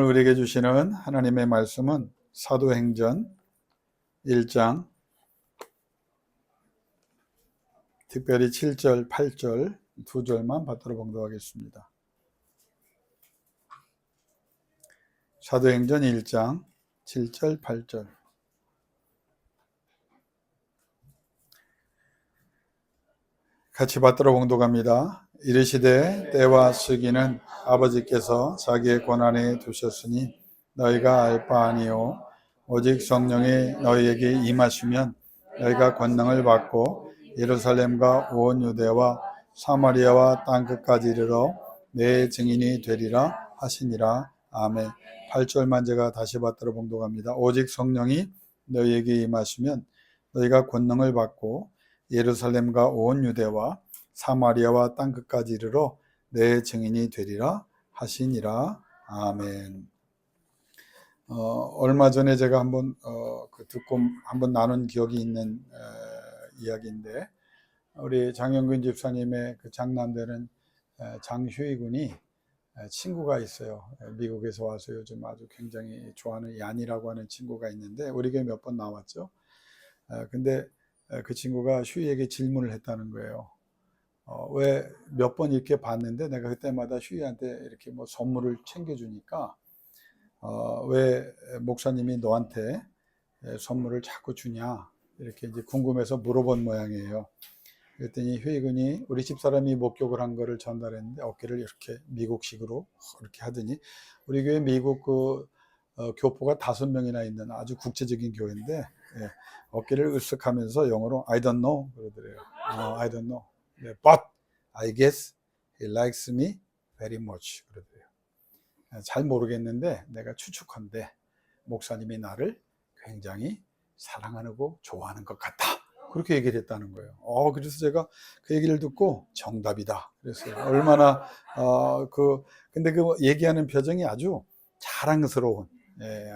우리에게 주시는 하나님의 말씀은 사도행전 1장 특별히 7절, 8절 두 절만 받들어 봉독하겠습니다. 사도행전 1장 7절, 8절. 같이 받들어 봉독합니다. 이르시되 때와 시기는 아버지께서 자기의 권한에 두셨으니 너희가 알 바 아니요 오직 성령이 너희에게 임하시면 너희가 권능을 받고 예루살렘과 온 유대와 사마리아와 땅끝까지 이르러 내 증인이 되리라 하시니라. 아멘. 8절만 제가 다시 받들어 봉독합니다. 오직 성령이 너희에게 임하시면 너희가 권능을 받고 예루살렘과 온 유대와 사마리아와 땅끝까지 이르러 내 증인이 되리라 하시니라. 아멘. 얼마 전에 제가 한번 듣고 한번 나눈 기억이 있는 이야기인데, 우리 장영근 집사님의 그 장남되는 장휴희 군이 친구가 있어요. 미국에서 와서 요즘 아주 굉장히 좋아하는 얀이라고 하는 친구가 있는데 우리 교회 몇 번 나왔죠. 근데 그 친구가 휴이에게 질문을 했다는 거예요. 왜 몇 번 이렇게 봤는데 내가 그때마다 휴이한테 이렇게 뭐 선물을 챙겨주니까 왜 목사님이 너한테 선물을 자꾸 주냐 이렇게 이제 궁금해서 물어본 모양이에요. 그랬더니 휴이군이 우리 집사람이 목욕을 한 거를 전달했는데 어깨를 이렇게 미국식으로 이렇게 하더니, 우리 교회 미국 교포가 5명이나 있는 아주 국제적인 교회인데 어깨를 으쓱하면서 영어로 I don't know 그러더래요. I don't know. But I guess he likes me very much 그러더래요. 잘 모르겠는데 내가 추측한데 목사님이 나를 굉장히 사랑하고 좋아하는 것 같다. 그렇게 얘기를 했다는 거예요. 그래서 제가 그 얘기를 듣고 정답이다 그랬어요. 얼마나 근데 그 얘기하는 표정이 아주 자랑스러운,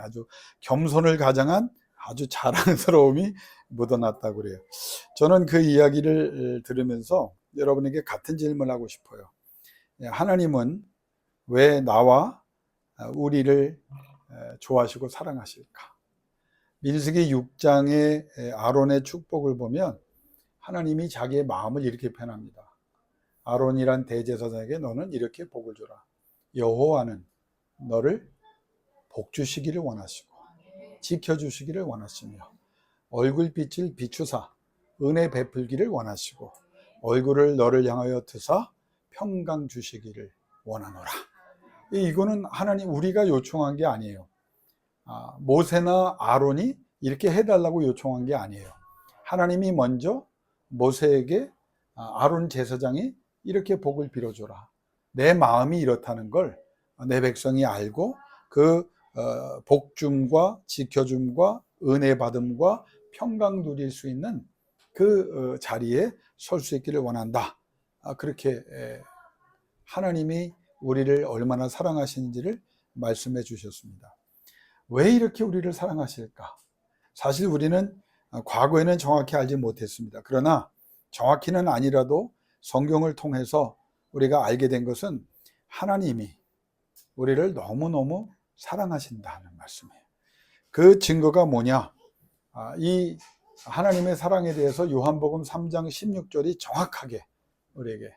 아주 겸손을 가장한 아주 자랑스러움이 묻어났다고 그래요. 저는 그 이야기를 들으면서 여러분에게 같은 질문을 하고 싶어요. 하나님은 왜 나와 우리를 좋아하시고 사랑하실까? 민수기 6장의 아론의 축복을 보면 하나님이 자기의 마음을 이렇게 표현합니다. 아론이란 대제사장에게 너는 이렇게 복을 주라. 여호와는 너를 복 주시기를 원하시고 지켜주시기를 원하시며 얼굴빛을 비추사 은혜 베풀기를 원하시고 얼굴을 너를 향하여 드사 평강 주시기를 원하노라. 이거는 하나님 우리가 요청한 게 아니에요. 모세나 아론이 이렇게 해달라고 요청한 게 아니에요. 하나님이 먼저 모세에게 아론 제사장이 이렇게 복을 빌어줘라. 내 마음이 이렇다는 걸 내 백성이 알고 그 복줌과 지켜줌과 은혜 받음과 평강 누릴 수 있는 그 자리에 설 수 있기를 원한다. 그렇게 하나님이 우리를 얼마나 사랑하시는지를 말씀해 주셨습니다. 왜 이렇게 우리를 사랑하실까? 사실 우리는 과거에는 정확히 알지 못했습니다. 그러나 정확히는 아니라도 성경을 통해서 우리가 알게 된 것은 하나님이 우리를 너무너무 사랑하신다는 말씀이에요. 그 증거가 뭐냐? 이 하나님의 사랑에 대해서 요한복음 3장 16절이 정확하게 우리에게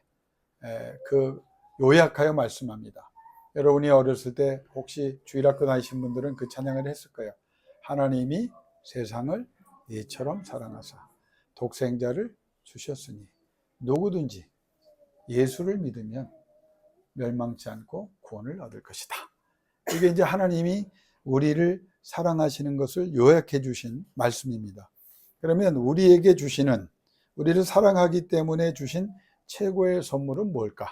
요약하여 말씀합니다. 여러분이 어렸을 때 혹시 주일학교 다니신 분들은 그 찬양을 했을 거예요. 하나님이 세상을 이처럼 사랑하사 독생자를 주셨으니 누구든지 예수를 믿으면 멸망치 않고 구원을 얻을 것이다. 이게 이제 하나님이 우리를 사랑하시는 것을 요약해 주신 말씀입니다. 그러면 우리에게 주시는, 우리를 사랑하기 때문에 주신 최고의 선물은 뭘까?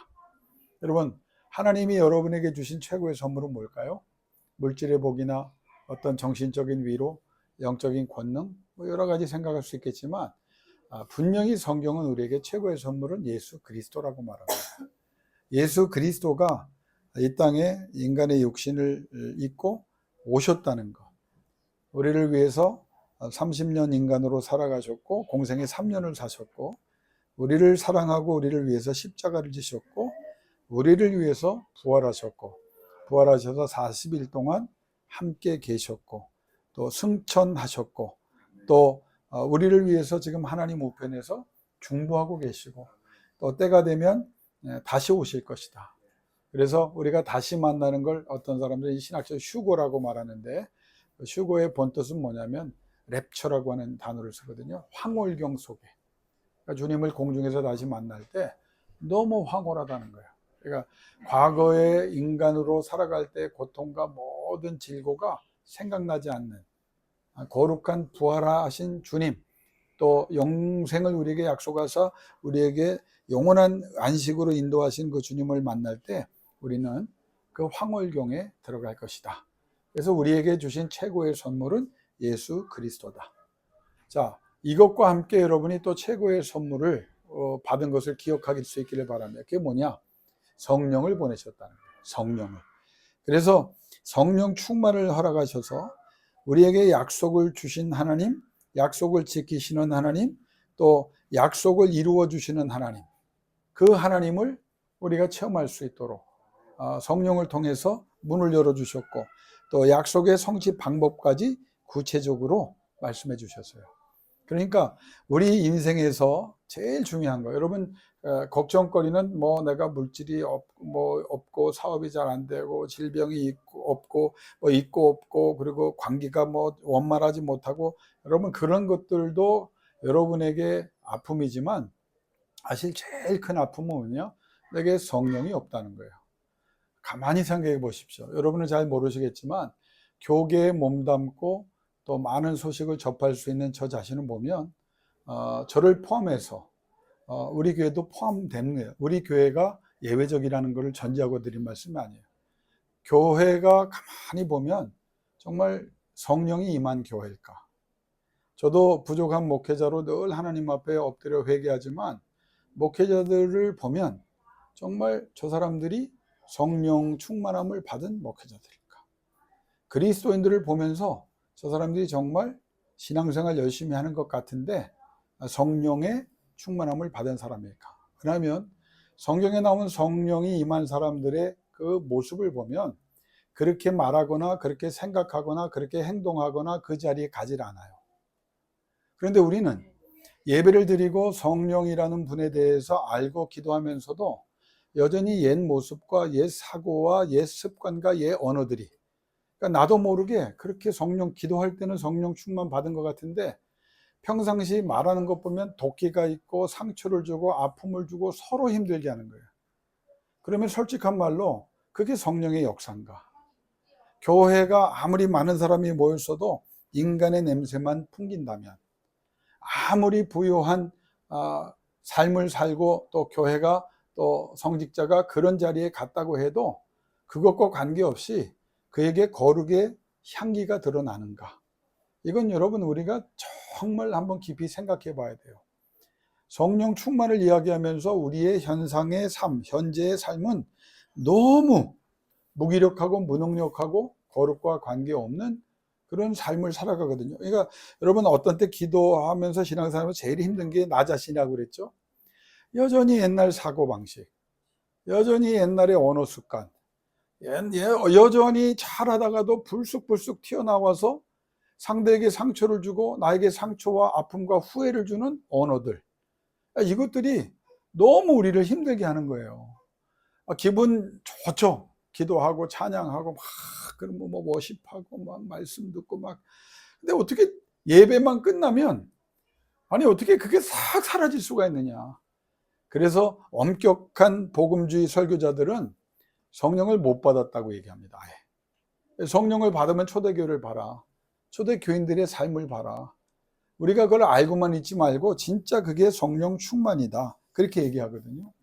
여러분, 하나님이 여러분에게 주신 최고의 선물은 뭘까요? 물질의 복이나 어떤 정신적인 위로, 영적인 권능, 여러 가지 생각할 수 있겠지만 분명히 성경은 우리에게 최고의 선물은 예수 그리스도라고 말합니다. 예수 그리스도가 이 땅에 인간의 육신을 입고 오셨다는 것, 우리를 위해서 30년 인간으로 살아가셨고 공생에 3년을 사셨고 우리를 사랑하고 우리를 위해서 십자가를 지셨고 우리를 위해서 부활하셨고 부활하셔서 40일 동안 함께 계셨고 또 승천하셨고 또 우리를 위해서 지금 하나님 우편에서 중보하고 계시고 또 때가 되면 다시 오실 것이다. 그래서 우리가 다시 만나는 걸 어떤 사람들이 신학적 휴고라고 말하는데, 휴고의 본뜻은 뭐냐면 랩처라고 하는 단어를 쓰거든요. 황홀경 속에. 그러니까 주님을 공중에서 다시 만날 때 너무 황홀하다는 거예요. 그러니까 과거의 인간으로 살아갈 때 고통과 모든 질고가 생각나지 않는 거룩한 부활하신 주님, 또 영생을 우리에게 약속하사 우리에게 영원한 안식으로 인도하신 그 주님을 만날 때 우리는 그 황홀경에 들어갈 것이다. 그래서 우리에게 주신 최고의 선물은 예수 그리스도다. 자, 이것과 함께 여러분이 또 최고의 선물을 받은 것을 기억하실 수 있기를 바랍니다. 그게 뭐냐? 성령을 보내셨다는 거예요. 성령을. 그래서 성령 충만을 허락하셔서 우리에게 약속을 주신 하나님, 약속을 지키시는 하나님, 또 약속을 이루어 주시는 하나님, 그 하나님을 우리가 체험할 수 있도록 성령을 통해서 문을 열어주셨고 또 약속의 성취 방법까지 구체적으로 말씀해 주셨어요. 그러니까 우리 인생에서 제일 중요한 거, 여러분 걱정거리는 뭐 내가 물질이 없고 사업이 잘 안 되고 질병이 없고 뭐 있고 없고 그리고 관계가 뭐 원만하지 못하고, 여러분 그런 것들도 여러분에게 아픔이지만 사실 제일 큰 아픔은 뭐냐? 내게 성령이 없다는 거예요. 가만히 생각해 보십시오. 여러분은 잘 모르시겠지만 교계에 몸담고 또 많은 소식을 접할 수 있는 저 자신을 보면 저를 포함해서 우리 교회도 포함되는 거예요. 우리 교회가 예외적이라는 것을 전제하고 드린 말씀이 아니에요. 교회가 가만히 보면 정말 성령이 임한 교회일까? 저도 부족한 목회자로 늘 하나님 앞에 엎드려 회개하지만 목회자들을 보면 정말 저 사람들이 성령 충만함을 받은 목회자들일까? 그리스도인들을 보면서 저 사람들이 정말 신앙생활 열심히 하는 것 같은데 성령의 충만함을 받은 사람일까? 그러면 성경에 나온 성령이 임한 사람들의 그 모습을 보면 그렇게 말하거나 그렇게 생각하거나 그렇게 행동하거나 그 자리에 가지 않아요. 그런데 우리는 예배를 드리고 성령이라는 분에 대해서 알고 기도하면서도 여전히 옛 모습과 옛 사고와 옛 습관과 옛 언어들이, 그러니까 나도 모르게 그렇게 성령 기도할 때는 성령 충만 받은 것 같은데 평상시 말하는 것 보면 도끼가 있고 상처를 주고 아픔을 주고 서로 힘들게 하는 거예요. 그러면 솔직한 말로 그게 성령의 역사인가? 교회가 아무리 많은 사람이 모였어도 인간의 냄새만 풍긴다면, 아무리 부유한 삶을 살고 또 교회가 또 성직자가 그런 자리에 갔다고 해도 그것과 관계없이 그에게 거룩의 향기가 드러나는가? 이건 여러분 우리가 정말 한번 깊이 생각해 봐야 돼요. 성령 충만을 이야기하면서 우리의 현상의 삶, 현재의 삶은 너무 무기력하고 무능력하고 거룩과 관계없는 그런 삶을 살아가거든요. 그러니까 여러분 어떤 때 기도하면서 신앙생활하면서 제일 힘든 게 나 자신이라고 그랬죠. 여전히 옛날 사고방식, 여전히 옛날의 언어 습관, 여전히 잘하다가도 불쑥불쑥 튀어나와서 상대에게 상처를 주고 나에게 상처와 아픔과 후회를 주는 언어들, 이것들이 너무 우리를 힘들게 하는 거예요. 기분 좋죠. 기도하고 찬양하고 막 그런 뭐 워십하고 막 말씀 듣고 막, 근데 어떻게 예배만 끝나면 아니 어떻게 그게 싹 사라질 수가 있느냐. 그래서 엄격한 복음주의 설교자들은 성령을 못 받았다고 얘기합니다. 성령을 받으면 초대교회를 봐라. 초대교인들의 삶을 봐라. 우리가 그걸 알고만 있지 말고 진짜 그게 성령 충만이다. 그렇게 얘기하거든요.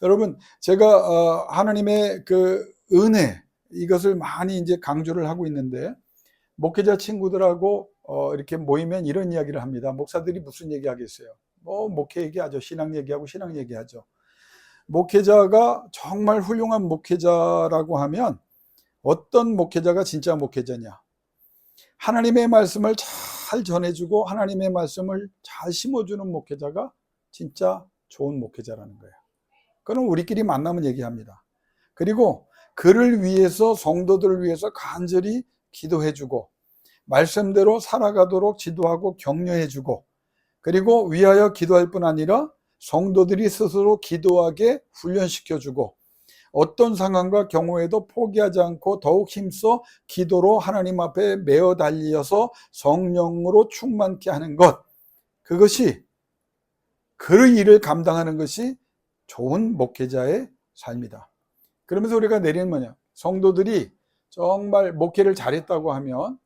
여러분, 제가 하나님의 그 은혜, 이것을 많이 이제 강조를 하고 있는데, 목회자 친구들하고 이렇게 모이면 이런 이야기를 합니다. 목사들이 무슨 얘기 하겠어요? 뭐 목회 얘기하죠. 신앙 얘기하고 신앙 얘기하죠. 목회자가 정말 훌륭한 목회자라고 하면 어떤 목회자가 진짜 목회자냐? 하나님의 말씀을 잘 전해주고 하나님의 말씀을 잘 심어주는 목회자가 진짜 좋은 목회자라는 거예요. 그건 우리끼리 만나면 얘기합니다. 그리고 그를 위해서, 성도들을 위해서 간절히 기도해주고 말씀대로 살아가도록 지도하고 격려해주고, 그리고 위하여 기도할 뿐 아니라 성도들이 스스로 기도하게 훈련시켜주고, 어떤 상황과 경우에도 포기하지 않고 더욱 힘써 기도로 하나님 앞에 매어 달려서 성령으로 충만케 하는 것, 그것이, 그 일을 감당하는 것이 좋은 목회자의 삶이다. 그러면서 우리가 내리는 뭐냐, 성도들이 정말 목회를 잘했다고 하면,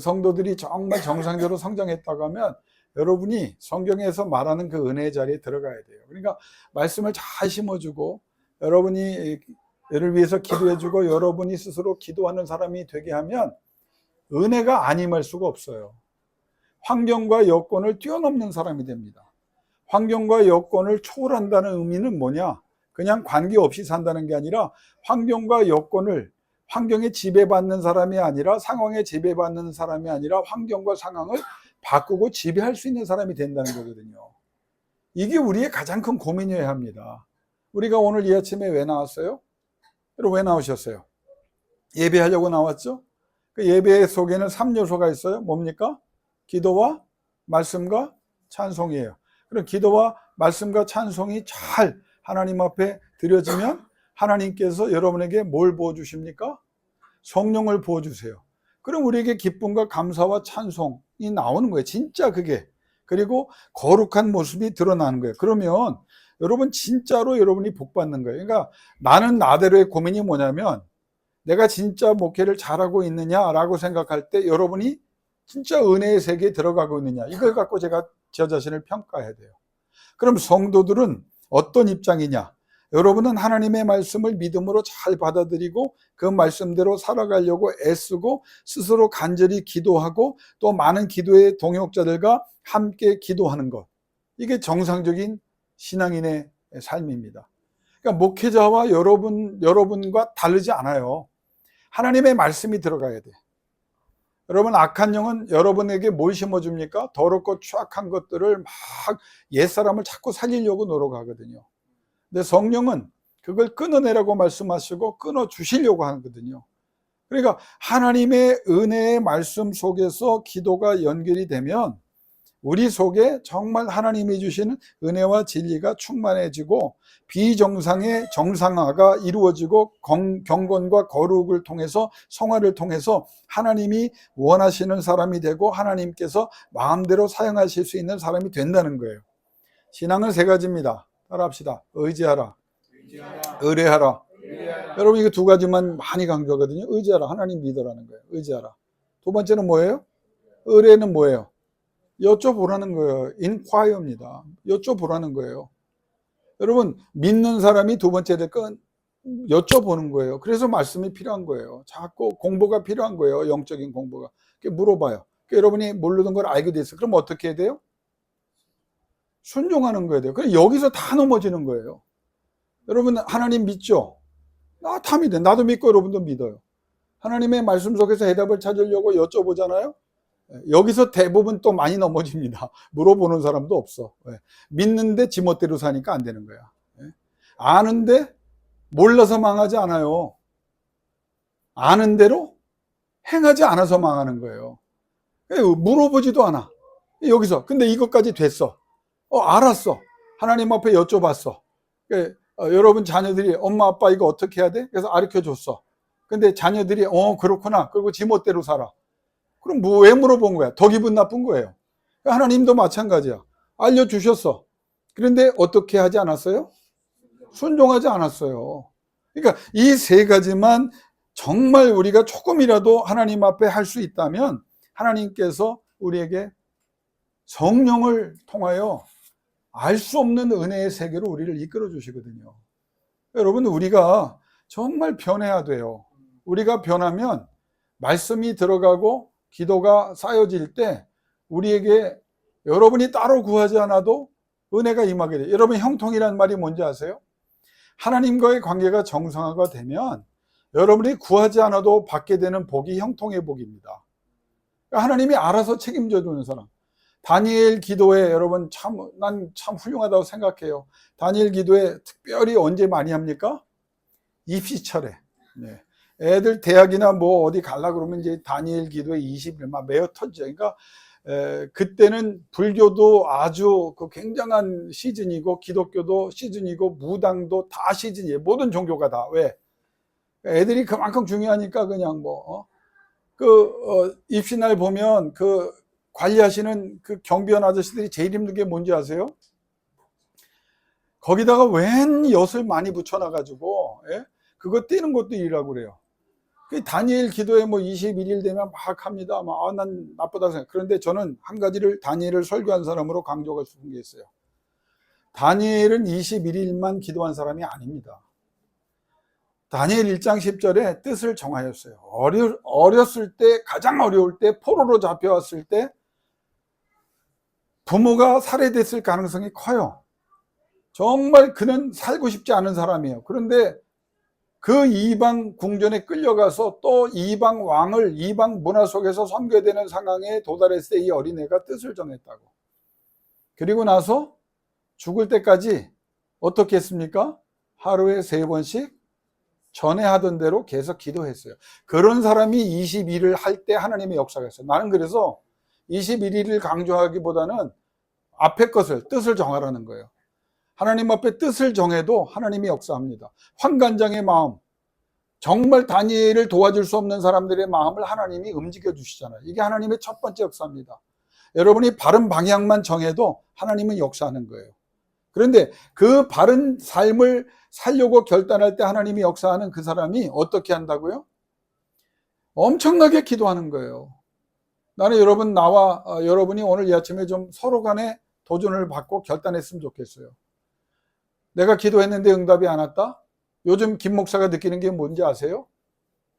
성도들이 정말 정상적으로 성장했다고 하면 여러분이 성경에서 말하는 그 은혜의 자리에 들어가야 돼요. 그러니까 말씀을 잘 심어주고, 여러분이 를 위해서 기도해주고, 여러분이 스스로 기도하는 사람이 되게 하면 은혜가 안 임할 수가 없어요. 환경과 여건을 뛰어넘는 사람이 됩니다. 환경과 여건을 초월한다는 의미는 뭐냐, 그냥 관계없이 산다는 게 아니라 환경과 여건을, 환경에 지배받는 사람이 아니라, 상황에 지배받는 사람이 아니라 환경과 상황을 바꾸고 지배할 수 있는 사람이 된다는 거거든요. 이게 우리의 가장 큰 고민이어야 합니다. 우리가 오늘 이 아침에 왜 나왔어요? 여러분 왜 나오셨어요? 예배하려고 나왔죠? 그 예배 속에는 3요소가 있어요. 뭡니까? 기도와 말씀과 찬송이에요. 그럼 기도와 말씀과 찬송이 잘 하나님 앞에 드려지면 하나님께서 여러분에게 뭘 부어주십니까? 성령을 부어주세요. 그럼 우리에게 기쁨과 감사와 찬송이 나오는 거예요. 진짜 그게. 그리고 거룩한 모습이 드러나는 거예요. 그러면 여러분 진짜로 여러분이 복 받는 거예요. 그러니까 나는 나대로의 고민이 뭐냐면, 내가 진짜 목회를 잘하고 있느냐라고 생각할 때 여러분이 진짜 은혜의 세계에 들어가고 있느냐, 이걸 갖고 제가 저 자신을 평가해야 돼요. 그럼 성도들은 어떤 입장이냐? 여러분은 하나님의 말씀을 믿음으로 잘 받아들이고 그 말씀대로 살아가려고 애쓰고 스스로 간절히 기도하고 또 많은 기도의 동역자들과 함께 기도하는 것, 이게 정상적인 신앙인의 삶입니다. 그러니까 목회자와 여러분과 다르지 않아요. 하나님의 말씀이 들어가야 돼. 여러분, 악한 영은 여러분에게 뭘 심어줍니까? 더럽고 추악한 것들을 막 옛사람을 자꾸 살리려고 노력하거든요. 근데 성령은 그걸 끊어내라고 말씀하시고 끊어주시려고 하거든요. 그러니까 하나님의 은혜의 말씀 속에서 기도가 연결이 되면 우리 속에 정말 하나님이 주시는 은혜와 진리가 충만해지고 비정상의 정상화가 이루어지고 경건과 거룩을 통해서, 성화를 통해서 하나님이 원하시는 사람이 되고 하나님께서 마음대로 사용하실 수 있는 사람이 된다는 거예요. 신앙은 세 가지입니다. 따라합시다. 의지하라, 의뢰하라. 여러분 이거 두 가지만 많이 강조하거든요. 의지하라, 하나님 믿으라는 거예요. 의지하라. 두 번째는 뭐예요? 의뢰는 뭐예요? 여쭤보라는 거예요. 인콰이어입니다. 여쭤보라는 거예요. 여러분, 믿는 사람이 두 번째 될 건 여쭤보는 거예요. 그래서 말씀이 필요한 거예요. 자꾸 공부가 필요한 거예요. 영적인 공부가. 물어봐요. 여러분이 모르던 걸 알게 됐어요. 그럼 어떻게 해야 돼요? 순종하는 거예요. 그럼 여기서 다 넘어지는 거예요. 여러분 하나님 믿죠? 다 믿어요. 나도 믿고 여러분도 믿어요. 하나님의 말씀 속에서 해답을 찾으려고 여쭤보잖아요. 여기서 대부분 또 많이 넘어집니다. 물어보는 사람도 없어. 믿는데 지멋대로 사니까 안 되는 거야. 아는데 몰라서 망하지 않아요. 아는 대로 행하지 않아서 망하는 거예요. 물어보지도 않아. 여기서 근데 이것까지 됐어. 알았어. 하나님 앞에 여쭤봤어. 여러분 자녀들이 엄마 아빠 이거 어떻게 해야 돼? 그래서 가르쳐 줬어. 근데 자녀들이 그렇구나. 그리고 지멋대로 살아. 그럼 왜 물어본 거야? 더 기분 나쁜 거예요. 하나님도 마찬가지야. 알려주셨어. 그런데 어떻게 하지 않았어요? 순종하지 않았어요. 그러니까 이 세 가지만 정말 우리가 조금이라도 하나님 앞에 할 수 있다면 하나님께서 우리에게 성령을 통하여 알 수 없는 은혜의 세계로 우리를 이끌어 주시거든요. 여러분, 우리가 정말 변해야 돼요. 우리가 변하면 말씀이 들어가고 기도가 쌓여질 때 우리에게 여러분이 따로 구하지 않아도 은혜가 임하게 돼요. 여러분, 형통이라는 말이 뭔지 아세요? 하나님과의 관계가 정상화가 되면 여러분이 구하지 않아도 받게 되는 복이 형통의 복입니다. 하나님이 알아서 책임져 주는 사람. 다니엘 기도에 여러분 난 참 훌륭하다고 생각해요. 다니엘 기도에 특별히 언제 많이 합니까? 입시철에. 네. 애들 대학이나 뭐 어디 갈라 그러면 이제 다니엘 기도에 20일 막 매어 터져. 그러니까 그때는 불교도 아주 그 굉장한 시즌이고 기독교도 시즌이고 무당도 다 시즌이에요. 모든 종교가 다. 왜? 애들이 그만큼 중요하니까 그냥 뭐 입시날 보면 그 관리하시는 그 경비원 아저씨들이 제일 힘든 게 뭔지 아세요? 거기다가 웬 엿을 많이 붙여놔가지고, 예? 그거 떼는 것도 일이라고 그래요. 그 다니엘 기도에 뭐 21일 되면 막 합니다. 난 나쁘다고 생각. 그런데 저는 한 가지를 다니엘을 설교한 사람으로 강조하고 싶은 게 있어요. 다니엘은 21일만 기도한 사람이 아닙니다. 다니엘 1장 10절에 뜻을 정하였어요. 어렸을 때, 가장 어려울 때, 포로로 잡혀왔을 때 부모가 살해됐을 가능성이 커요. 정말 그는 살고 싶지 않은 사람이에요. 그런데 그 이방 궁전에 끌려가서 또 이방 왕을 이방 문화 속에서 섬겨야 되는 상황에 도달했을 때 이 어린애가 뜻을 정했다고. 그리고 나서 죽을 때까지 어떻게 했습니까? 하루에 3번씩 전에 하던 대로 계속 기도했어요. 그런 사람이 21을 할 때 하나님의 역사가 있어요. 나는 그래서 21일을 강조하기보다는 앞에 것을, 뜻을 정하라는 거예요. 하나님 앞에 뜻을 정해도 하나님이 역사합니다. 환관장의 마음, 정말 다니엘을 도와줄 수 없는 사람들의 마음을 하나님이 움직여 주시잖아요. 이게 하나님의 첫 번째 역사입니다. 여러분이 바른 방향만 정해도 하나님은 역사하는 거예요. 그런데 그 바른 삶을 살려고 결단할 때 하나님이 역사하는 그 사람이 어떻게 한다고요? 엄청나게 기도하는 거예요. 나는 여러분이 오늘 이 아침에 좀 서로 간에 도전을 받고 결단했으면 좋겠어요. 내가 기도했는데 응답이 안 왔다? 요즘 김 목사가 느끼는 게 뭔지 아세요?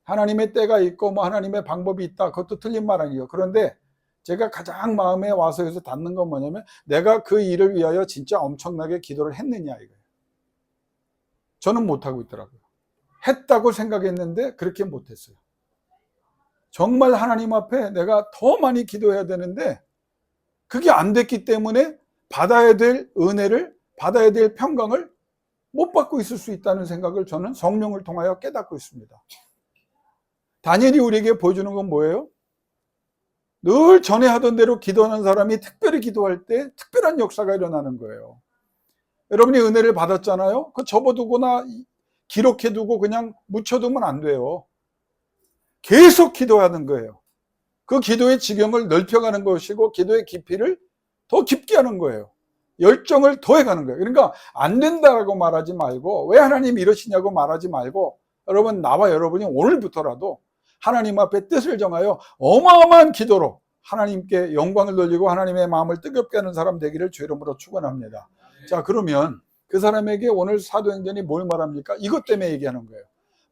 하나님의 때가 있고 뭐 하나님의 방법이 있다. 그것도 틀린 말 아니에요. 그런데 제가 가장 마음에 와서 여기서 닿는 건 뭐냐면 내가 그 일을 위하여 진짜 엄청나게 기도를 했느냐 이거예요. 저는 못하고 있더라고요. 했다고 생각했는데 그렇게 못했어요. 정말 하나님 앞에 내가 더 많이 기도해야 되는데 그게 안 됐기 때문에 받아야 될 은혜를, 받아야 될 평강을 못 받고 있을 수 있다는 생각을 저는 성령을 통하여 깨닫고 있습니다. 다니엘이 우리에게 보여주는 건 뭐예요? 늘 전에 하던 대로 기도하는 사람이 특별히 기도할 때 특별한 역사가 일어나는 거예요. 여러분이 은혜를 받았잖아요. 그 접어두거나 기록해두고 그냥 묻혀두면 안 돼요. 계속 기도하는 거예요. 그 기도의 지경을 넓혀가는 것이고 기도의 깊이를 더 깊게 하는 거예요. 열정을 더해가는 거예요. 그러니까 안 된다라고 말하지 말고 왜 하나님 이러시냐고 말하지 말고 여러분 나와 여러분이 오늘부터라도 하나님 앞에 뜻을 정하여 어마어마한 기도로 하나님께 영광을 돌리고 하나님의 마음을 뜨겁게 하는 사람 되기를 주 이름으로 축원합니다. 자, 그러면 그 사람에게 오늘 사도행전이 뭘 말합니까? 이것 때문에 얘기하는 거예요.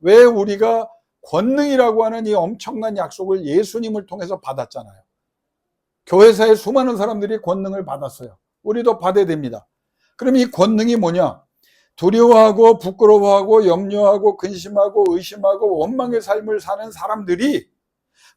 왜 우리가 권능이라고 하는 이 엄청난 약속을 예수님을 통해서 받았잖아요. 교회사에 수많은 사람들이 권능을 받았어요. 우리도 받아야 됩니다. 그럼 이 권능이 뭐냐? 두려워하고 부끄러워하고 염려하고 근심하고 의심하고 원망의 삶을 사는 사람들이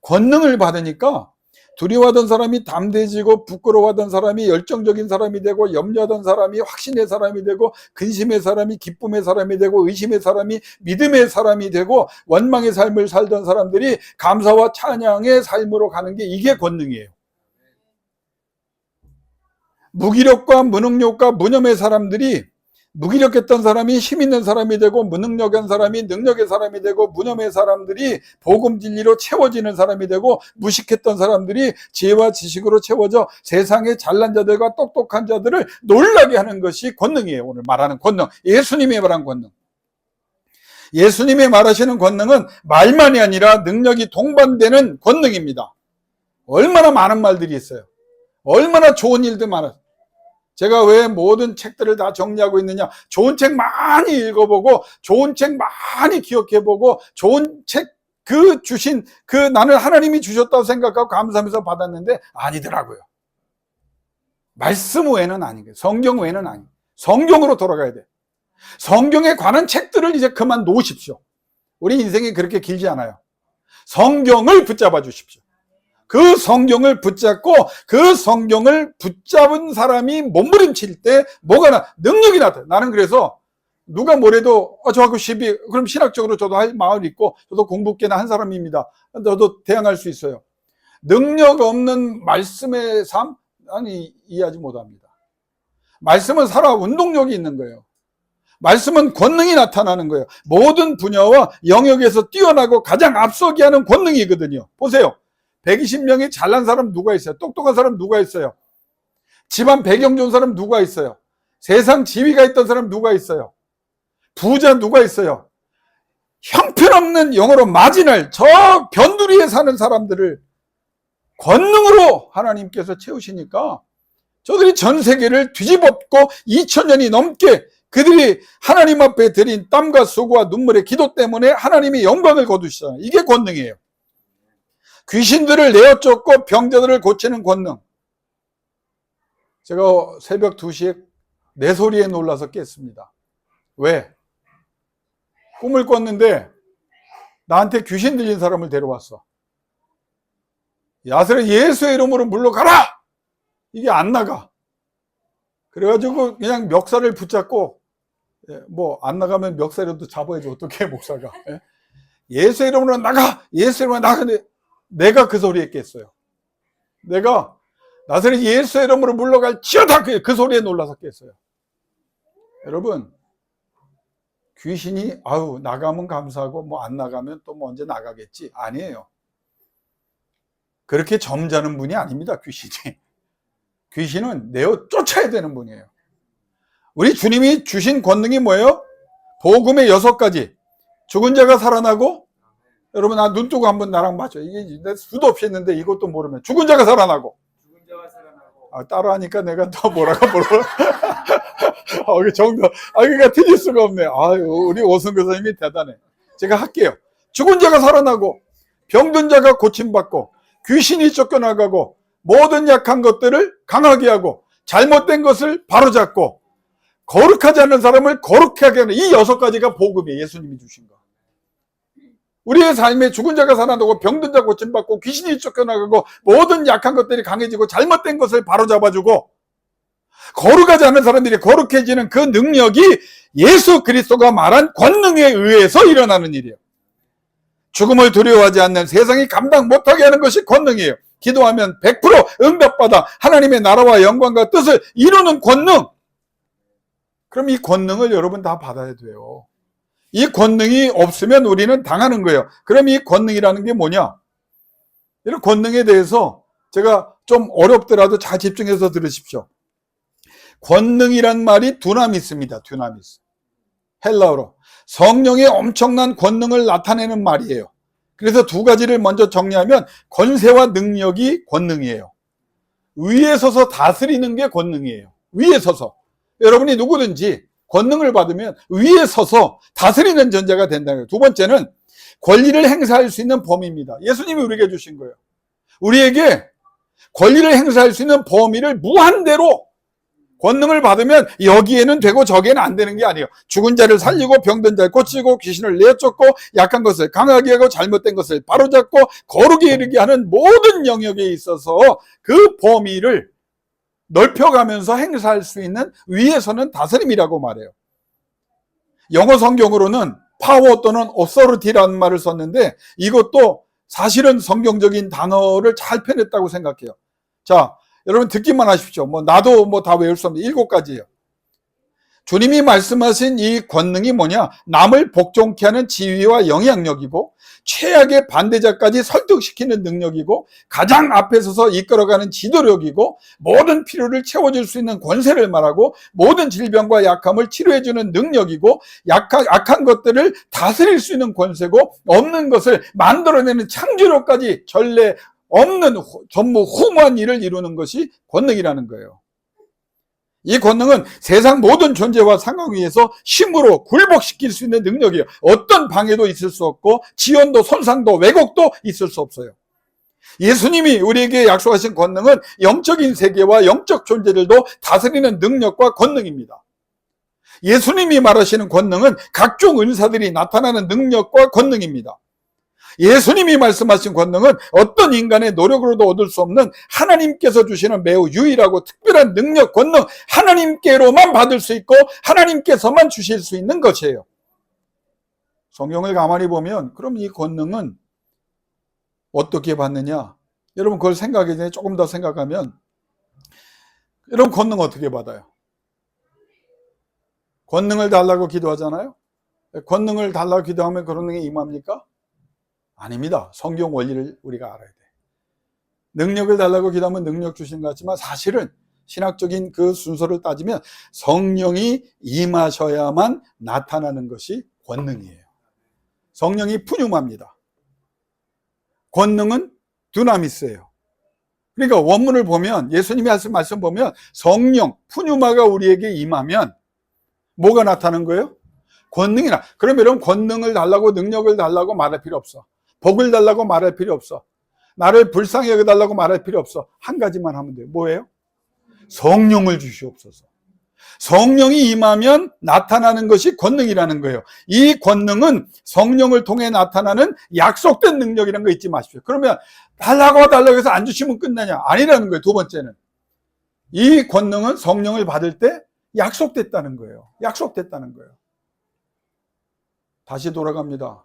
권능을 받으니까 두려워하던 사람이 담대해지고 부끄러워하던 사람이 열정적인 사람이 되고 염려하던 사람이 확신의 사람이 되고 근심의 사람이 기쁨의 사람이 되고 의심의 사람이 믿음의 사람이 되고 원망의 삶을 살던 사람들이 감사와 찬양의 삶으로 가는 게 이게 권능이에요. 무기력과 무능력과 무념의 사람들이 무기력했던 사람이 힘 있는 사람이 되고 무능력한 사람이 능력의 사람이 되고 무념의 사람들이 복음 진리로 채워지는 사람이 되고 무식했던 사람들이 지혜와 지식으로 채워져 세상의 잘난 자들과 똑똑한 자들을 놀라게 하는 것이 권능이에요. 오늘 말하는 권능, 예수님이 말한 권능. 예수님이 말하시는 권능은 말만이 아니라 능력이 동반되는 권능입니다. 얼마나 많은 말들이 있어요. 얼마나 좋은 일들 많아요. 제가 왜 모든 책들을 다 정리하고 있느냐? 좋은 책 많이 읽어보고 좋은 책 많이 기억해보고 좋은 책 나는 하나님이 주셨다고 생각하고 감사하면서 받았는데 아니더라고요. 말씀 외에는 아니에요. 성경 외에는 아니에요. 성경으로 돌아가야 돼요. 성경에 관한 책들을 이제 그만 놓으십시오. 우리 인생이 그렇게 길지 않아요. 성경을 붙잡아 주십시오. 그 성경을 붙잡고 그 성경을 붙잡은 사람이 몸부림칠 때 뭐가 능력이 나타나요. 나는 그래서 누가 뭐래도 저하고 시비, 그럼 신학적으로 저도 할 마음이 있고 저도 공부께나 한 사람입니다. 저도 대항할 수 있어요. 능력 없는 말씀의 삶? 아니, 이해하지 못합니다. 말씀은 살아 운동력이 있는 거예요. 말씀은 권능이 나타나는 거예요. 모든 분야와 영역에서 뛰어나고 가장 앞서게 하는 권능이거든요. 보세요. 120명이 잘난 사람 누가 있어요? 똑똑한 사람 누가 있어요? 집안 배경 좋은 사람 누가 있어요? 세상 지위가 있던 사람 누가 있어요? 부자 누가 있어요? 형편없는, 영어로 마지널, 저 변두리에 사는 사람들을 권능으로 하나님께서 채우시니까 저들이 전 세계를 뒤집었고 2000년이 넘게 그들이 하나님 앞에 드린 땀과 수고와 눈물의 기도 때문에 하나님이 영광을 거두시잖아요. 이게 권능이에요. 귀신들을 내어 쫓고 병자들을 고치는 권능. 제가 새벽 2시에 내 소리에 놀라서 깼습니다. 왜? 꿈을 꿨는데 나한테 귀신 들린 사람을 데려왔어. 야스를 예수의 이름으로 물러가라! 이게 안 나가. 그래가지고 그냥 멱살을 붙잡고, 뭐 안 나가면 멱살이라도 잡아야지 어떻게 목사가. 예수의 이름으로 나가! 예수의 이름으로 나가! 근데 내가 그 소리에 깼어요. 내가 나사렛 예수의 이름으로 물러갈지어다, 그 소리에 놀라서 깼어요. 여러분, 귀신이 아유 나가면 감사하고 뭐 안 나가면 또 뭐 언제 나가겠지, 아니에요. 그렇게 점잖은 분이 아닙니다. 귀신은 내어 쫓아야 되는 분이에요. 우리 주님이 주신 권능이 뭐예요? 복음의 6가지. 죽은 자가 살아나고, 여러분 나 눈 뜨고 한번 나랑 맞춰. 이게 내 수도 없이 했는데 이것도 모르면 죽은 자가 살아나고. 따라하니까 내가 더 뭐라고 정도. 그러니까 틀릴 수가 없네. 우리 오승 교사님이 대단해. 제가 할게요. 죽은 자가 살아나고, 병든 자가 고침받고, 귀신이 쫓겨나가고, 모든 약한 것들을 강하게 하고, 잘못된 것을 바로잡고, 거룩하지 않은 사람을 거룩하게 하는 이 6가지가 복음이에요. 예수님이 주신 거. 우리의 삶에 죽은 자가 살아나고, 병든 자 고침받고, 귀신이 쫓겨나가고, 모든 약한 것들이 강해지고, 잘못된 것을 바로잡아주고, 거룩하지 않은 사람들이 거룩해지는 그 능력이 예수 그리스도가 말한 권능에 의해서 일어나는 일이에요. 죽음을 두려워하지 않는, 세상이 감당 못하게 하는 것이 권능이에요. 기도하면 100% 응답받아 하나님의 나라와 영광과 뜻을 이루는 권능. 그럼 이 권능을 여러분 다 받아야 돼요. 이 권능이 없으면 우리는 당하는 거예요. 그럼 이 권능이라는 게 뭐냐? 이런 권능에 대해서 제가 좀 어렵더라도 잘 집중해서 들으십시오. 권능이란 말이 두나미스입니다. 두나미스. 헬라어로. 성령의 엄청난 권능을 나타내는 말이에요. 그래서 2가지를 먼저 정리하면 권세와 능력이 권능이에요. 위에 서서 다스리는 게 권능이에요. 위에 서서. 여러분이 누구든지 권능을 받으면 위에 서서 다스리는 존재가 된다는 거예요. 2번째는 권리를 행사할 수 있는 범위입니다. 예수님이 우리에게 주신 거예요. 우리에게 권리를 행사할 수 있는 범위를 무한대로 권능을 받으면 여기에는 되고 저기에는 안 되는 게 아니에요. 죽은 자를 살리고, 병든 자를 고치고, 귀신을 내쫓고, 약한 것을 강하게 하고, 잘못된 것을 바로잡고, 거룩에 이르게 하는 모든 영역에 있어서 그 범위를 넓혀가면서 행사할 수 있는 위에서는 다스림이라고 말해요. 영어 성경으로는 파워 또는 authority라는 말을 썼는데, 이것도 사실은 성경적인 단어를 잘 펴냈다고 생각해요. 자, 여러분 듣기만 하십시오. 나도 다 외울 수 없는 7가지예요. 주님이 말씀하신 이 권능이 뭐냐? 남을 복종케 하는 지위와 영향력이고, 최악의 반대자까지 설득시키는 능력이고, 가장 앞에 서서 이끌어가는 지도력이고, 모든 필요를 채워줄 수 있는 권세를 말하고, 모든 질병과 약함을 치료해주는 능력이고, 악한 것들을 다스릴 수 있는 권세고, 없는 것을 만들어내는 창조력까지 전례 없는 전부 후무한 일을 이루는 것이 권능이라는 거예요. 이 권능은 세상 모든 존재와 상황 위에서 힘으로 굴복시킬 수 있는 능력이에요. 어떤 방해도 있을 수 없고, 지연도 손상도 왜곡도 있을 수 없어요. 예수님이 우리에게 약속하신 권능은 영적인 세계와 영적 존재들도 다스리는 능력과 권능입니다. 예수님이 말하시는 권능은 각종 은사들이 나타나는 능력과 권능입니다. 예수님이 말씀하신 권능은 어떤 인간의 노력으로도 얻을 수 없는 하나님께서 주시는 매우 유일하고 특별한 능력, 권능, 하나님께로만 받을 수 있고 하나님께서만 주실 수 있는 것이에요. 성경을 가만히 보면 그럼 이 권능은 어떻게 받느냐? 여러분 그걸 생각하기 전에 조금 더 생각하면 여러분 권능 어떻게 받아요? 권능을 달라고 기도하잖아요. 권능을 달라고 기도하면 권능이 임합니까? 아닙니다. 성경 원리를 우리가 알아야 돼. 능력을 달라고 기도하면 능력 주신 것 같지만 사실은 신학적인 그 순서를 따지면 성령이 임하셔야만 나타나는 것이 권능이에요. 성령이 푸뉴마입니다. 권능은 두나미스예요. 그러니까 원문을 보면 예수님이 하신 말씀 보면 성령, 푸뉴마가 우리에게 임하면 뭐가 나타나는 거예요? 권능이나. 그럼 여러분 권능을 달라고 능력을 달라고 말할 필요 없어. 복을 달라고 말할 필요 없어. 나를 불쌍히 여겨달라고 말할 필요 없어. 한 가지만 하면 돼요. 뭐예요? 성령을 주시옵소서. 성령이 임하면 나타나는 것이 권능이라는 거예요. 이 권능은 성령을 통해 나타나는 약속된 능력이라는 거 잊지 마십시오. 그러면 달라고 해서 안 주시면 끝나냐? 아니라는 거예요. 두 번째는 이 권능은 성령을 받을 때 약속됐다는 거예요. 약속됐다는 거예요. 다시 돌아갑니다.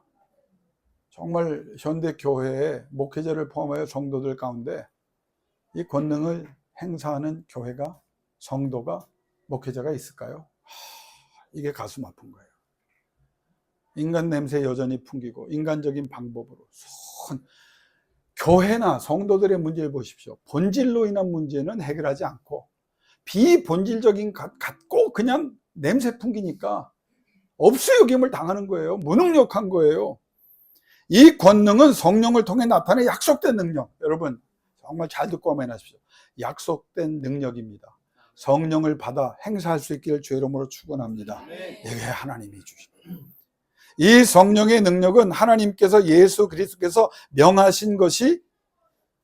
정말 현대 교회의 목회자를 포함하여 성도들 가운데 이 권능을 행사하는 교회가, 성도가, 목회자가 있을까요? 이게 가슴 아픈 거예요. 인간 냄새 여전히 풍기고 인간적인 방법으로 교회나 성도들의 문제를 보십시오. 본질로 인한 문제는 해결하지 않고 비본질적인 갖고 그냥 냄새 풍기니까 없어요김을 당하는 거예요. 무능력한 거예요. 이 권능은 성령을 통해 나타나는 약속된 능력. 여러분 정말 잘 듣고 아멘하십시오. 약속된 능력입니다. 성령을 받아 행사할 수 있기를 주의 이름으로 축원합니다. 이게 하나님이 주신 이 성령의 능력은 하나님께서 예수 그리스도께서 명하신 것이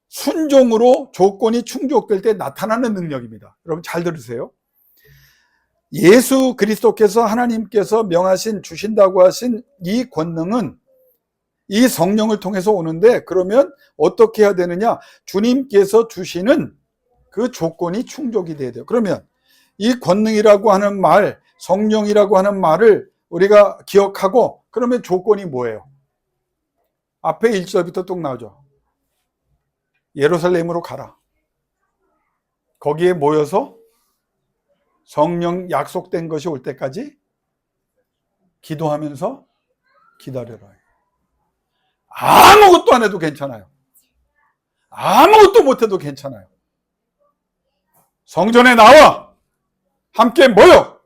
순종으로 조건이 충족될 때 나타나는 능력입니다. 여러분 잘 들으세요. 예수 그리스도께서 하나님께서 명하신 주신다고 하신 이 권능은 이 성령을 통해서 오는데 그러면 어떻게 해야 되느냐? 주님께서 주시는 그 조건이 충족이 돼야 돼요. 그러면 이 권능이라고 하는 말, 성령이라고 하는 말을 우리가 기억하고 그러면 조건이 뭐예요? 앞에 1절부터 뚝 나오죠. 예루살렘으로 가라. 거기에 모여서 성령 약속된 것이 올 때까지 기도하면서 기다려라. 아무것도 안 해도 괜찮아요. 아무것도 못해도 괜찮아요. 성전에 나와 함께 모여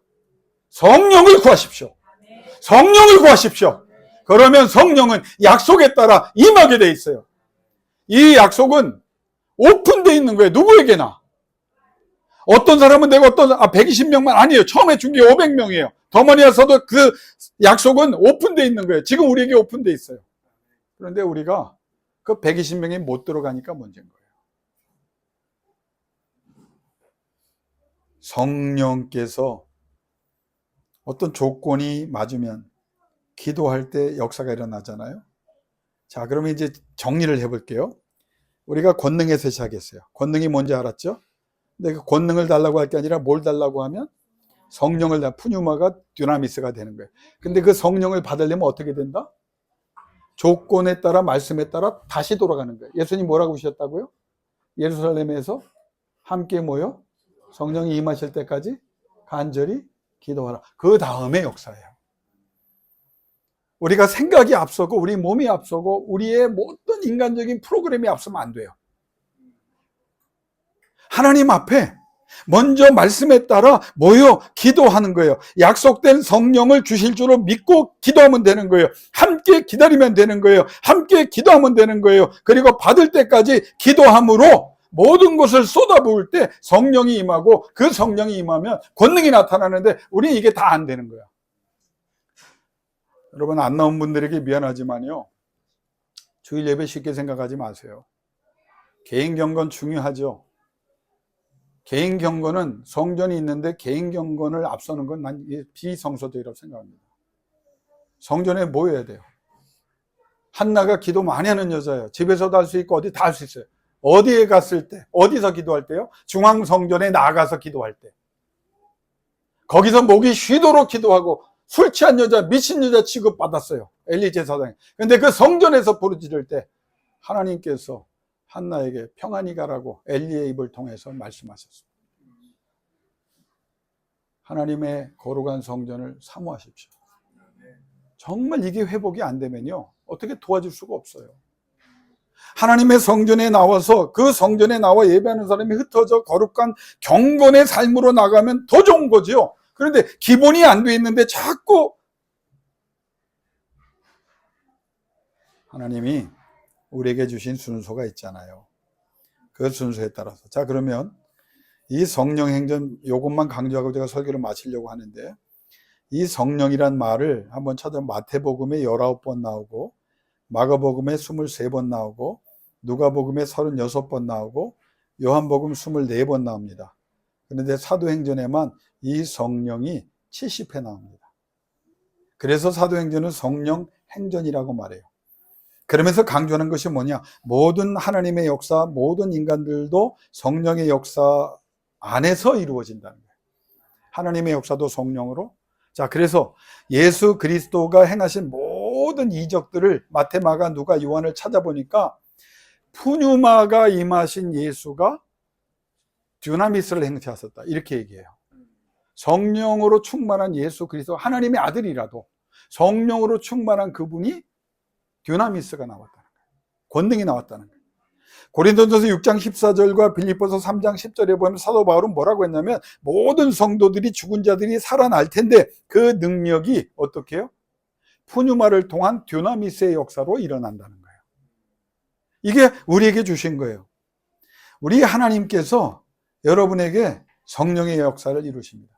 성령을 구하십시오. 성령을 구하십시오. 그러면 성령은 약속에 따라 임하게 돼 있어요. 이 약속은 오픈되어 있는 거예요. 누구에게나. 어떤 사람은 내가 120명만 아니에요. 처음에 준 게 500명이에요. 더 많이 와서도 그 약속은 오픈되어 있는 거예요. 지금 우리에게 오픈되어 있어요. 그런데 우리가 그 120명이 못 들어가니까 문제인 거예요. 성령께서 어떤 조건이 맞으면 기도할 때 역사가 일어나잖아요. 자, 그러면 이제 정리를 해볼게요. 우리가 권능에서 시작했어요. 권능이 뭔지 알았죠? 근데 그 권능을 달라고 할 게 아니라 뭘 달라고 하면 성령을 푸뉴마가 듀나미스가 되는 거예요. 근데 그 성령을 받으려면 어떻게 된다? 조건에 따라 말씀에 따라 다시 돌아가는 거예요. 예수님 뭐라고 하셨다고요? 예루살렘에서 함께 모여 성령이 임하실 때까지 간절히 기도하라. 그 다음에 역사예요. 우리가 생각이 앞서고 우리 몸이 앞서고 우리의 모든 인간적인 프로그램이 앞서면 안 돼요. 하나님 앞에 먼저 말씀에 따라 모여 기도하는 거예요. 약속된 성령을 주실 줄로 믿고 기도하면 되는 거예요. 함께 기다리면 되는 거예요. 함께 기도하면 되는 거예요. 그리고 받을 때까지 기도함으로 모든 것을 쏟아부을 때 성령이 임하고 그 성령이 임하면 권능이 나타나는데 우리는 이게 다 안 되는 거야. 여러분 안 나온 분들에게 미안하지만요. 주일 예배 쉽게 생각하지 마세요. 개인 경건 중요하죠. 개인 경건은 성전이 있는데 개인 경건을 앞서는 건 난 비성서적이라고 생각합니다. 성전에 모여야 돼요. 한나가 기도 많이 하는 여자예요. 집에서도 할 수 있고 어디 다 할 수 있어요. 어디에 갔을 때, 어디서 기도할 때요? 중앙성전에 나가서 기도할 때. 거기서 목이 쉬도록 기도하고 술 취한 여자, 미친 여자 취급받았어요. 엘리 제사장이. 근데 그 성전에서 부르짖을 때 하나님께서 한나에게 평안히 가라고 엘리의 입을 통해서 말씀하셨습니다. 하나님의 거룩한 성전을 사모하십시오. 정말 이게 회복이 안 되면요, 어떻게 도와줄 수가 없어요. 하나님의 성전에 나와서 그 성전에 나와 예배하는 사람이 흩어져 거룩한 경건의 삶으로 나가면 더 좋은 거지요. 그런데 기본이 안 돼 있는데 자꾸 하나님이 우리에게 주신 순서가 있잖아요. 그 순서에 따라서. 자, 그러면 이 성령 행전 요것만 강조하고 제가 설교를 마치려고 하는데, 이 성령이란 말을 한번 찾아보면 마태복음에 19번 나오고 마가복음에 23번 나오고 누가복음에 36번 나오고 요한복음 24번 나옵니다. 그런데 사도행전에만 이 성령이 70회 나옵니다. 그래서 사도행전은 성령 행전이라고 말해요. 그러면서 강조하는 것이 뭐냐? 모든 하나님의 역사, 모든 인간들도 성령의 역사 안에서 이루어진다는 거예요. 하나님의 역사도 성령으로. 자, 그래서 예수 그리스도가 행하신 모든 이적들을 마태, 마가, 누가, 요한을 찾아보니까 푸뉴마가 임하신 예수가 듀나미스를 행하셨다, 이렇게 얘기해요. 성령으로 충만한 예수 그리스도, 하나님의 아들이라도 성령으로 충만한 그분이 듀나미스가 나왔다는 거예요. 권능이 나왔다는 거예요. 고린도전서 6장 14절과 빌립보서 3장 10절에 보면 사도 바울은 뭐라고 했냐면, 모든 성도들이, 죽은 자들이 살아날 텐데 그 능력이 어떻게 해요? 푸뉴마를 통한 듀나미스의 역사로 일어난다는 거예요. 이게 우리에게 주신 거예요. 우리 하나님께서 여러분에게 성령의 역사를 이루십니다.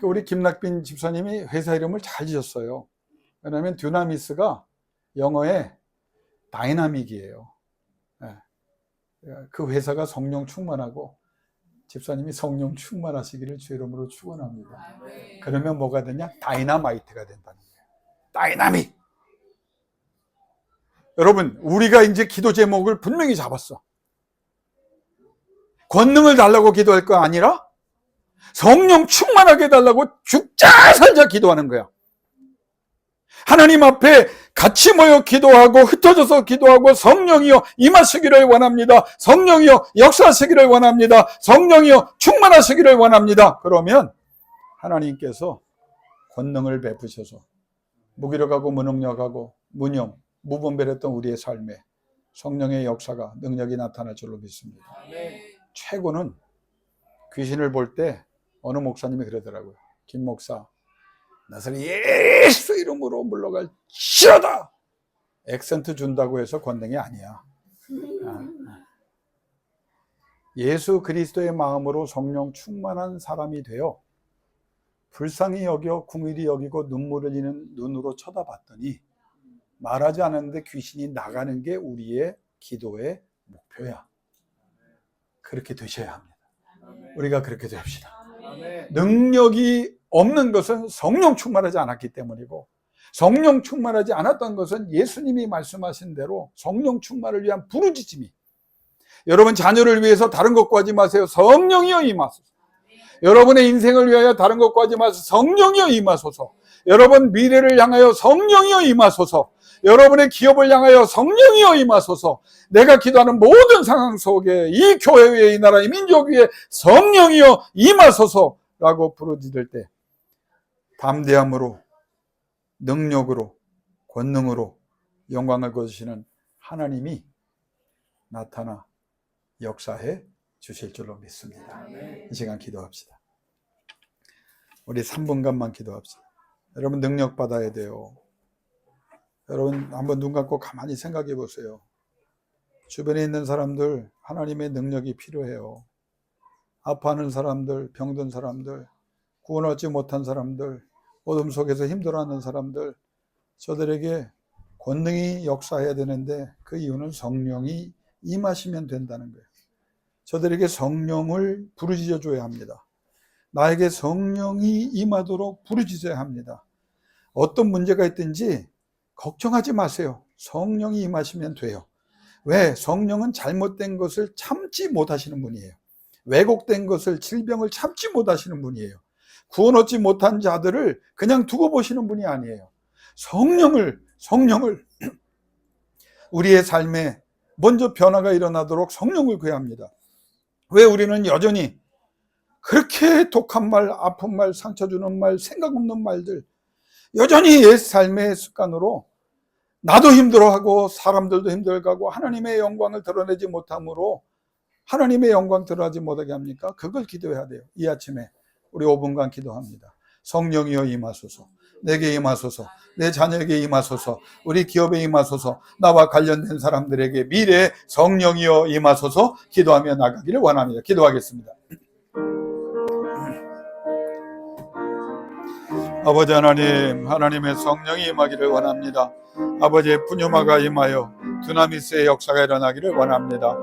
우리 김낙빈 집사님이 회사 이름을 잘 지었어요. 왜냐하면 듀나미스가 영어에 다이나믹이에요. 그 회사가 성령 충만하고 집사님이 성령 충만하시기를 주 이름으로 축원합니다. 그러면 뭐가 되냐? 다이나마이트가 된다는 거예요. 다이나믹. 여러분, 우리가 이제 기도 제목을 분명히 잡았어. 권능을 달라고 기도할 거 아니라 성령 충만하게 해달라고 죽자 살자 기도하는 거야. 하나님 앞에 같이 모여 기도하고 흩어져서 기도하고, 성령이여 임하시기를 원합니다. 성령이여 역사하시기를 원합니다. 성령이여 충만하시기를 원합니다. 그러면 하나님께서 권능을 베푸셔서 무기력하고 무능력하고 무념, 무분별했던 우리의 삶에 성령의 역사가, 능력이 나타날 줄로 믿습니다. 최고는 귀신을 볼 때 어느 목사님이 그러더라고요. 김 목사, 나를 예수 이름으로 물러갈 싫어다. 액센트 준다고 해서 권능이 아니야. 예수 그리스도의 마음으로 성령 충만한 사람이 되어 불쌍히 여겨 궁일이 여기고 눈물 흘리는 눈으로 쳐다봤더니 말하지 않았는데 귀신이 나가는 게 우리의 기도의 목표야. 그렇게 되셔야 합니다. 우리가 그렇게 됩시다. 능력이 없는 것은 성령 충만하지 않았기 때문이고, 성령 충만하지 않았던 것은 예수님이 말씀하신 대로 성령 충만을 위한 부르짖음이, 여러분 자녀를 위해서 다른 것 구하지 마세요. 성령이여 임하소서. 여러분의 인생을 위하여 다른 것 구하지 마세요. 성령이여 임하소서. 여러분 미래를 향하여 성령이여 임하소서. 여러분의 기업을 향하여 성령이여 임하소서. 내가 기도하는 모든 상황 속에 이 교회 위에, 이 나라, 이 민족 위에 성령이여 임하소서 라고 부르짖을 때 담대함으로, 능력으로, 권능으로 영광을 거두시는 하나님이 나타나 역사해 주실 줄로 믿습니다. 이 시간 기도합시다. 우리 3분간만 기도합시다. 여러분 능력 받아야 돼요. 여러분 한번 눈 감고 가만히 생각해 보세요. 주변에 있는 사람들 하나님의 능력이 필요해요. 아파하는 사람들, 병든 사람들, 구원 얻지 못한 사람들, 어둠 속에서 힘들어하는 사람들, 저들에게 권능이 역사해야 되는데 그 이유는 성령이 임하시면 된다는 거예요. 저들에게 성령을 부르짖어 줘야 합니다. 나에게 성령이 임하도록 부르짖어야 합니다. 어떤 문제가 있든지 걱정하지 마세요. 성령이 임하시면 돼요. 왜? 성령은 잘못된 것을 참지 못하시는 분이에요. 왜곡된 것을, 질병을 참지 못하시는 분이에요. 구원 얻지 못한 자들을 그냥 두고 보시는 분이 아니에요. 성령을 우리의 삶에 먼저 변화가 일어나도록 성령을 구해합니다. 왜 우리는 여전히 그렇게 독한 말, 아픈 말, 상처 주는 말, 생각 없는 말들, 여전히 옛 삶의 습관으로 나도 힘들어하고 사람들도 힘들어하고 하나님의 영광을 드러내지 못함으로 하나님의 영광 드러나지 못하게 합니까? 그걸 기도해야 돼요. 이 아침에 우리 5분간 기도합니다. 성령이여 임하소서, 내게 임하소서, 내 자녀에게 임하소서, 우리 기업에 임하소서, 나와 관련된 사람들에게 미래에 성령이여 임하소서 기도하며 나가기를 원합니다. 기도하겠습니다. 아버지 하나님, 하나님의 성령이 임하기를 원합니다. 아버지의 푸뉴마가 임하여 두나미스의 역사가 일어나기를 원합니다.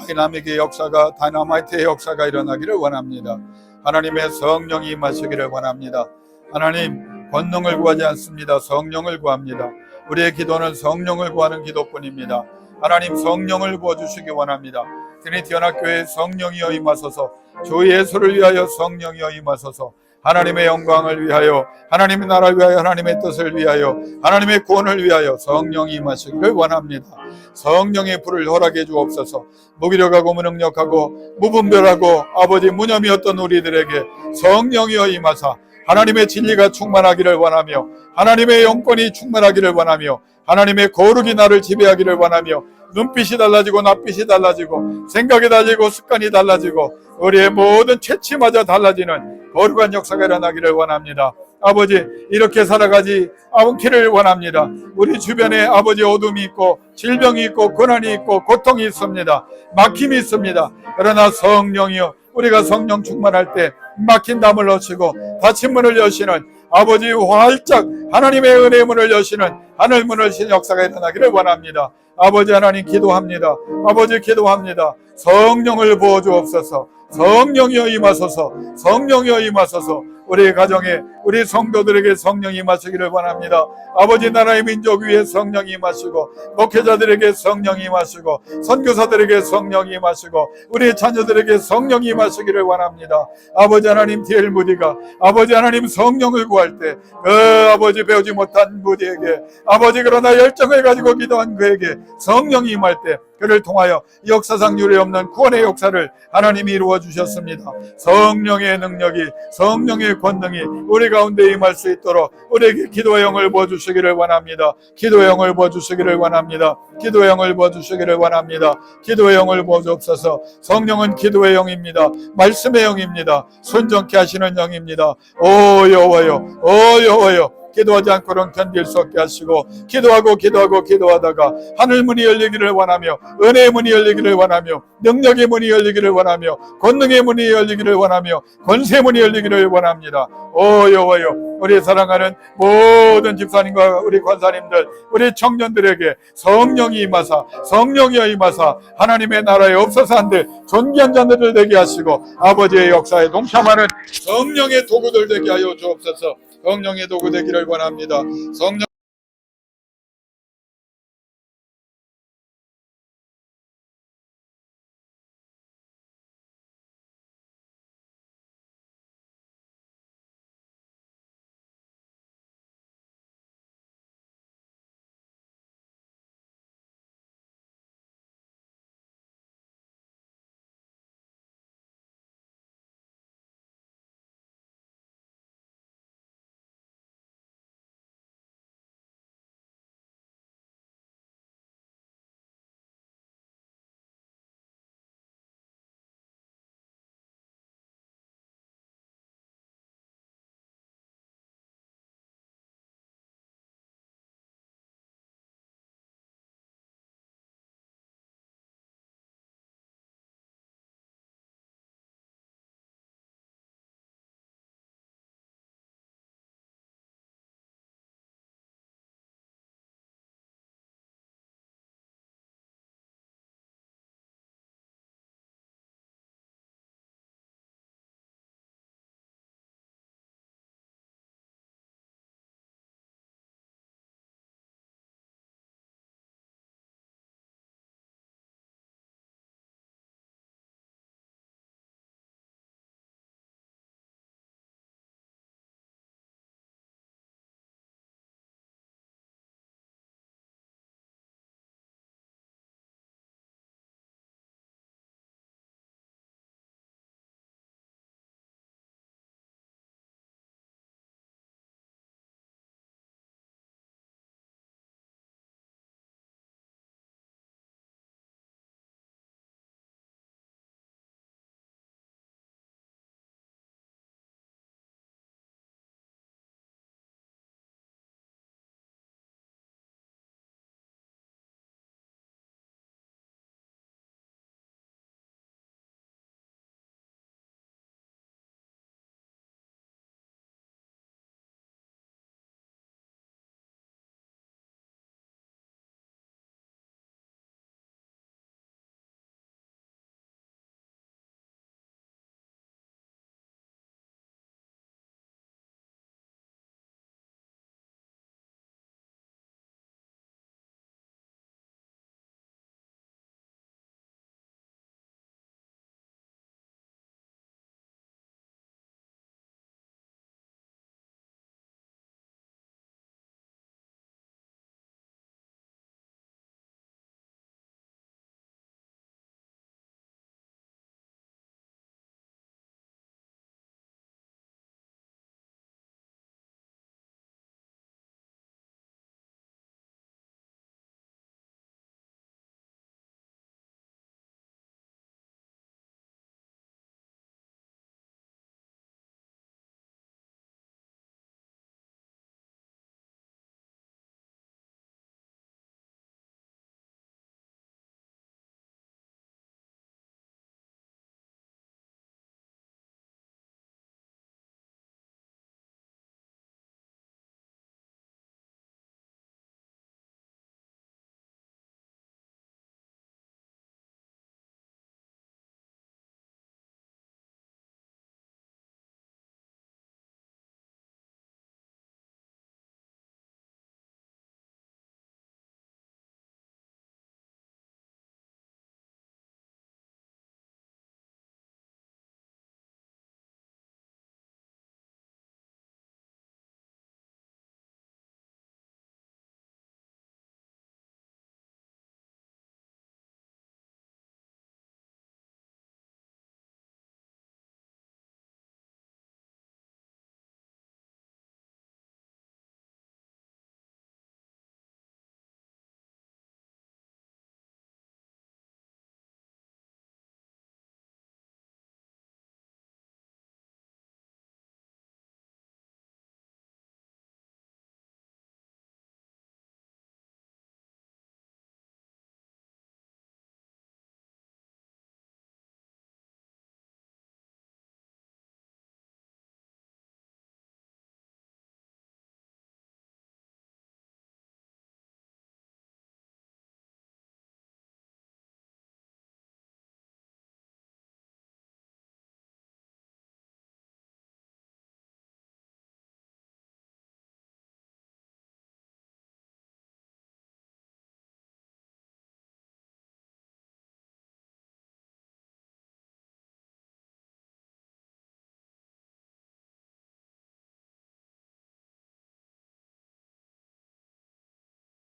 다이나믹의 역사가, 다이나마이트의 역사가 일어나기를 원합니다. 하나님의 성령이 임하시기를 원합니다. 하나님, 권능을 구하지 않습니다. 성령을 구합니다. 우리의 기도는 성령을 구하는 기도뿐입니다. 하나님, 성령을 부어주시기 원합니다. 트리니티 연합교회 성령이여 임하소서, 주 예수를 위하여 성령이여 임하소서, 하나님의 영광을 위하여, 하나님의 나라를 위하여, 하나님의 뜻을 위하여, 하나님의 구원을 위하여 성령이 임하시기를 원합니다. 성령의 불을 허락해 주옵소서. 무기력하고 무능력하고 무분별하고 아버지 무념이었던 우리들에게 성령이여 임하사 하나님의 진리가 충만하기를 원하며, 하나님의 영권이 충만하기를 원하며, 하나님의 거룩이 나를 지배하기를 원하며, 눈빛이 달라지고 낯빛이 달라지고 생각이 달라지고 습관이 달라지고 우리의 모든 채취마저 달라지는 거룩한 역사가 일어나기를 원합니다. 아버지, 이렇게 살아가지 않기를 원합니다. 우리 주변에 아버지 어둠이 있고 질병이 있고 고난이 있고 고통이 있습니다. 막힘이 있습니다. 그러나 성령이여, 우리가 성령 충만할 때 막힌 담을 넣으시고 닫힌 문을 여시는 아버지 활짝 하나님의 은혜의 문을 여시는 하늘 문을 여시는 역사가 일어나기를 원합니다. 아버지 하나님 기도합니다. 아버지 기도합니다. 성령을 부어주옵소서. 성령이여 임하소서. 성령이여 임하소서. 우리 가정에 우리 성도들에게 성령이 임하시기를 원합니다. 아버지 나라의 민족 위에 성령이 임하시고 목회자들에게 성령이 임하시고 선교사들에게 성령이 임하시고 우리 자녀들에게 성령이 임하시기를 원합니다. 아버지 하나님, 디엘 무디가 아버지 하나님 성령을 구할 때 그 아버지 배우지 못한 무디에게 아버지 그러나 열정을 가지고 기도한 그에게 성령이 임할 때 그를 통하여 역사상 유례없는 구원의 역사를 하나님이 이루어 주셨습니다. 성령의 능력이, 성령의 권능이 우리 가운데 임할 수 있도록 우리에게 기도의 영을 부어주시기를 원합니다. 기도의 영을 부어주시기를 원합니다. 기도의 영을 부어주시기를 원합니다. 기도의 영을 부어주옵소서. 성령은 기도의 영입니다. 말씀의 영입니다. 순종케 하시는 영입니다. 오 여호와여, 오 여호와여, 기도하지 않고는 견딜 수 없게 하시고 기도하다가 하늘 문이 열리기를 원하며 은혜의 문이 열리기를 원하며 능력의 문이 열리기를 원하며 권능의 문이 열리기를 원하며 권세의 문이 열리기를 원합니다. 오 여호와여, 우리 사랑하는 모든 집사님과 우리 권사님들, 우리 청년들에게 성령이 임하사 성령이여 임하사 하나님의 나라에 없어서 안 될 존귀한 자들을 되게 하시고 아버지의 역사에 동참하는 성령의 도구들 되게 하여 주옵소서. 성령의 도구 되기를 원합니다. 성령